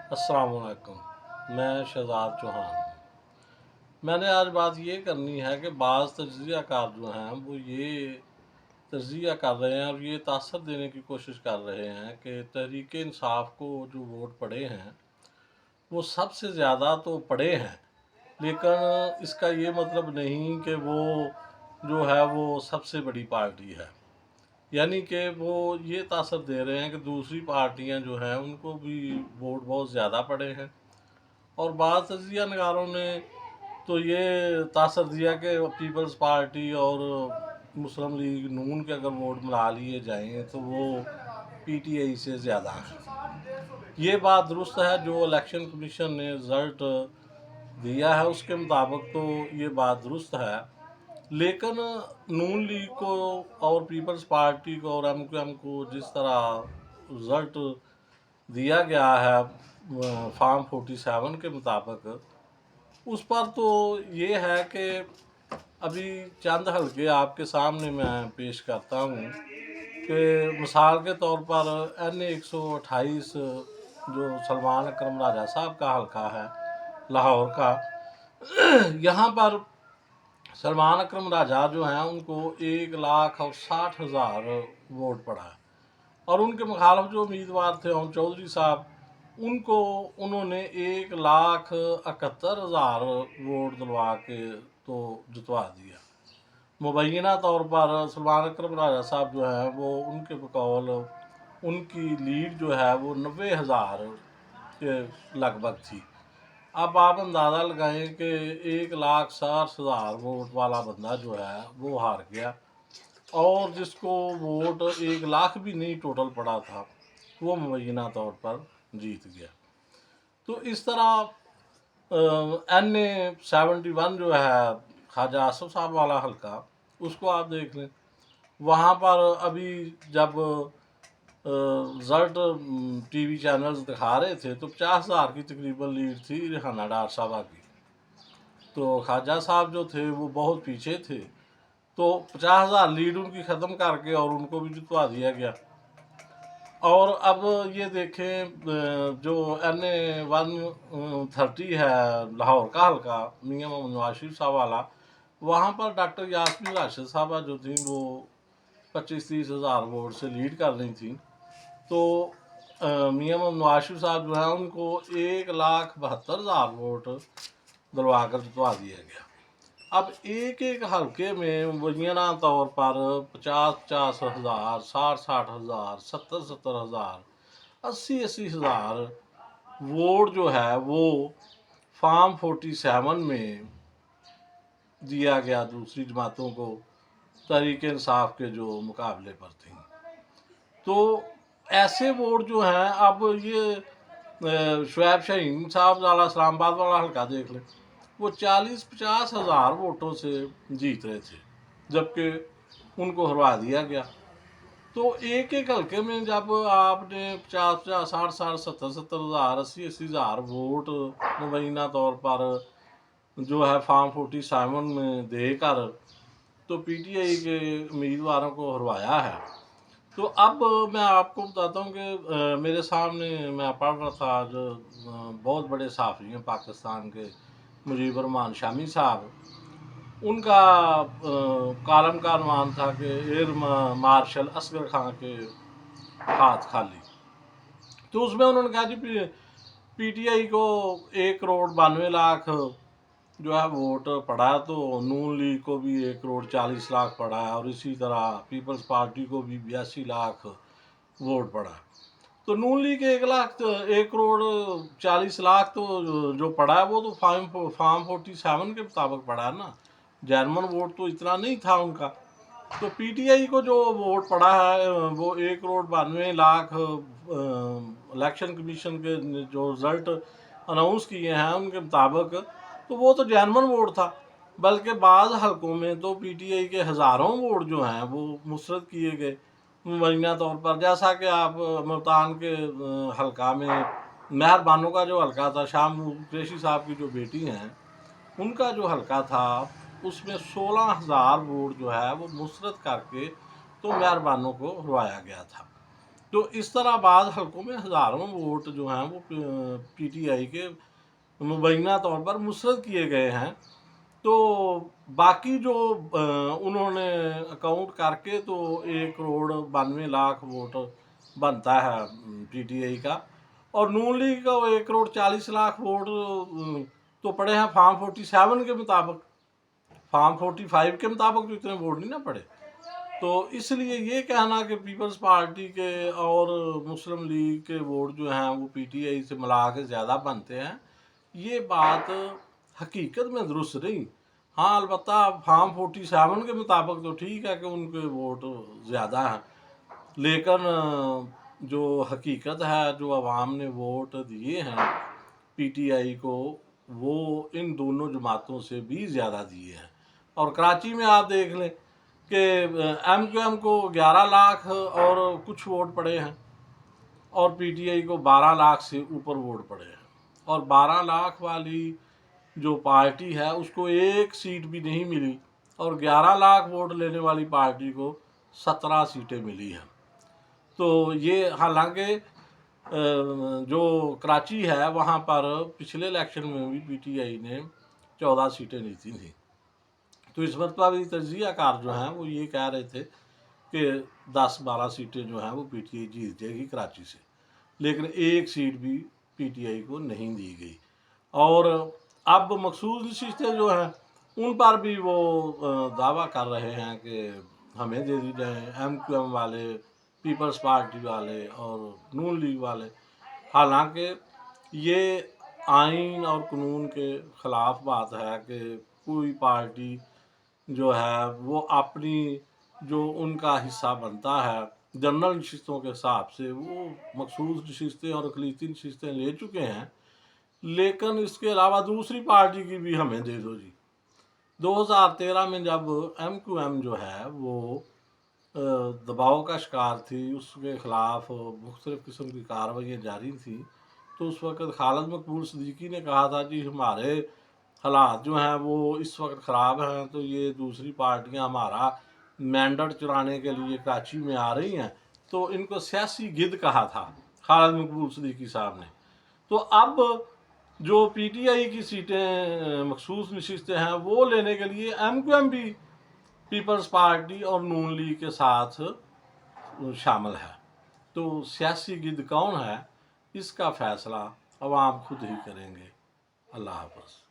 अस्सलाम वालेकुम। मैं शहजाद चौहान हूँ। मैंने आज बात ये करनी है कि बाज़ तज्ज़िया कार जो हैं वो ये तज्ज़िया कर रहे हैं और ये तासर देने की कोशिश कर रहे हैं कि तहरीक इंसाफ को जो वोट पड़े हैं वो सबसे ज़्यादा तो पड़े हैं, लेकिन इसका ये मतलब नहीं कि वो जो है वो सबसे बड़ी पार्टी है। यानी कि वो ये तासर दे रहे हैं कि दूसरी पार्टियां जो हैं उनको भी वोट बहुत ज़्यादा पड़े हैं। और बाद तजिया नगारों ने तो ये तासर दिया कि पीपल्स पार्टी और मुस्लिम लीग नून के अगर वोट मिला लिए जाएं तो वो पीटीआई से ज़्यादा है। ये बात दुरुस्त है, जो इलेक्शन कमीशन ने रिज़ल्ट दिया है उसके मुताबिक तो ये बात दुरुस्त है, लेकिन नून लीग को और पीपल्स पार्टी को और एमक्यूएम को जिस तरह रिज़ल्ट दिया गया है फार्म 47 के मुताबिक, उस पर तो ये है कि अभी चंद हल्के आपके सामने मैं पेश करता हूँ कि मिसाल के तौर पर NA 128 जो सलमान अकरम राजा साहब का हल्का है लाहौर का, यहाँ पर सलमान अकरम राजा जो हैं उनको 1,60,000 वोट पड़ा है और उनके मुखालफ जो उम्मीदवार थे ओम चौधरी साहब, उनको उन्होंने 1,71,000 वोट दिलवा के तो जितवा दिया। मुबैना तौर पर सलमान अकरम राजा साहब जो हैं वो उनके बकौल उनकी लीड जो है वो 90,000 के लगभग थी। अब आप अंदाज़ा लगाएं कि 1,60,000 वोट वाला बंदा जो है वो हार गया और जिसको वोट 1 लाख भी नहीं टोटल पड़ा था वो मुबैना तौर पर जीत गया। तो इस तरह NA 71 जो है ख्वाजा आसिफ साहब वाला हल्का, उसको आप देख लें। वहाँ पर अभी जब रिजल्ट टीवी चैनल्स दिखा रहे थे तो 50,000 की तकरीबन लीड थी रिहाना डार साहबा की। तो ख्वाजा साहब जो थे वो बहुत पीछे थे, तो 50,000 लीड उनकी ख़त्म करके और उनको भी जितवा दिया गया। और अब ये देखें जो NA 130 है लाहौर का हल्का मियाँ मोहम्मद नवाज शरीफ साहब वाला, वहाँ पर डॉक्टर यास्मीन राशिद साहबा जो थी वो 25-30 हज़ार वोट से लीड कर रही थी। तो मियाँ मोहम्मद नवाज शरीफ साहब जो है उनको 1,72,000 वोट दिलवा कर जितवा दिया गया। अब एक एक हल्के में मुबैना तौर पर 50-50 हज़ार, 60-60 हज़ार, 70-70 हज़ार, 80-80 हज़ार वोट जो है वो फार्म 47 में दिया गया दूसरी जमातों को तहरीक इंसाफ के जो मुकाबले पर थी। तो ऐसे वोट जो हैं, अब ये शुएब शाहीन साहब वाला इस्लामाबाद वाला हल्का देख लें, वो 40-50 हज़ार वोटों से जीत रहे थे जबकि उनको हरवा दिया गया। तो एक एक हल्के में जब आपने 50-50, 60-60, 70-70 हज़ार, 80-80 हज़ार वोट मुबैना तौर पर जो है फार्म 47 में देकर तो पीटीआई के उम्मीदवारों को हरवाया है। तो अब मैं आपको बताता हूँ कि मेरे सामने मैं पढ़ रहा था, आज बहुत बड़े सहाफ़ी हैं पाकिस्तान के मुजीबर रहमान शामी साहब, उनका कॉलम का अनुमान था कि एयर मार्शल असगर खां के हाथ खाली। तो उसमें उन्होंने कहा जी पीटीआई को 1,92,00,000 जो है वोट पड़ा है, तो नून लीग को भी 1,40,00,000 पड़ा है और इसी तरह पीपल्स पार्टी को भी 82,00,000 वोट पड़ा है। तो नून लीग के 1,40,00,000 तो जो पड़ा है वो तो फार्म 47 के मुताबिक पड़ा है ना, जर्मन वोट तो इतना नहीं था उनका। तो पीटीआई को जो वोट पड़ा है वो 1,92,00,000 इलेक्शन कमीशन के जो रिज़ल्ट अनाउंस किए हैं उनके मुताबिक, तो वो तो जर्मन वोट था। बल्कि बाज़ हलकों में तो पीटीआई के हज़ारों वोट जो हैं वो मुस्तरद किए गए मुबैना तौर पर। जैसा कि आप मुल्तान के हलका में मेहरबानों का जो हलका था, शाम कुरैशी साहब की जो बेटी हैं उनका जो हलका था, उसमें 16,000 वोट जो है वो मुस्तरद करके तो मेहरबानों को हरवाया गया था। تو اس طرح بعض حلقوں میں ہزاروں ووٹ جو ہیں وہ پی ٹی آئی کے مبینہ طور پر مسرد کیے گئے ہیں. تو باقی جو انہوں نے اکاؤنٹ کر کے تو 1,92,00,000 ووٹ بنتا ہے پی ٹی آئی کا، اور نون لیگ کا 1,40,00,000 ووٹ تو پڑے ہیں فارم 47 کے مطابق. فارم 45 کے مطابق تو اتنے ووٹ نہیں نہ پڑے. تو اس لیے یہ کہنا کہ پیپلز پارٹی کے اور مسلم لیگ کے ووٹ جو ہیں وہ پی ٹی آئی سے ملا کے زیادہ بنتے ہیں، یہ بات حقیقت میں درست نہیں. ہاں البتہ فارم 47 کے مطابق تو ٹھیک ہے کہ ان کے ووٹ زیادہ ہیں، لیکن جو حقیقت ہے جو عوام نے ووٹ دیے ہیں پی ٹی آئی کو، وہ ان دونوں جماعتوں سے بھی زیادہ دیے ہیں. اور کراچی میں آپ دیکھ لیں کہ ایم کیو ایم کو 11 لاکھ اور کچھ ووٹ پڑے ہیں، اور پی ٹی آئی کو 12 لاکھ سے اوپر ووٹ پڑے ہیں. اور 12 لاکھ والی جو پارٹی ہے اس کو ایک سیٹ بھی نہیں ملی، اور 11 لاکھ ووٹ لینے والی پارٹی کو 17 سیٹیں ملی ہیں. تو یہ حالانکہ جو کراچی ہے وہاں پر پچھلے الیکشن میں بھی پی ٹی آئی نے 14 سیٹیں جیتی تھیں. تو اس مرتبہ بھی تجزیہ کار جو ہیں وہ یہ کہہ رہے تھے کہ 10-12 سیٹیں جو ہیں وہ پی ٹی آئی جیت جائے گی کراچی سے، لیکن ایک سیٹ بھی پی ٹی آئی کو نہیں دی گئی. اور اب مخصوص نشستیں جو ہیں ان پر بھی وہ دعویٰ کر رہے ہیں کہ ہمیں دے دی جائیں، ایم کیو ایم والے، پیپلز پارٹی والے اور نون لیگ والے. حالانکہ یہ آئین اور قانون کے خلاف بات ہے کہ کوئی پارٹی جو ہے وہ اپنی جو ان کا حصہ بنتا ہے جنرل نشستوں کے حساب سے وہ مخصوص نشستیں اور اقلیتی نشستیں لے چکے ہیں، لیکن اس کے علاوہ دوسری پارٹی کی بھی ہمیں دے دو جی. 2013 میں جب ایم کیو ایم جو ہے وہ دباؤ کا شکار تھی، اس کے خلاف مختلف قسم کی کارروائیاں جاری تھیں، تو اس وقت خالد مقبول صدیقی نے کہا تھا جی ہمارے حالات جو ہیں وہ اس وقت خراب ہیں، تو یہ دوسری پارٹیاں ہمارا مینڈٹ چرانے کے لیے کراچی میں آ رہی ہیں، تو ان کو سیاسی گدھ کہا تھا خالد مقبول صدیقی صاحب نے. تو اب جو پی ٹی آئی کی سیٹیں مخصوص نشستیں ہیں وہ لینے کے لیے ایم کیو ایم بھی پیپلز پارٹی اور نون لیگ کے ساتھ شامل ہے. تو سیاسی گدھ کون ہے اس کا فیصلہ عوام خود ہی کریں گے. اللہ حافظ.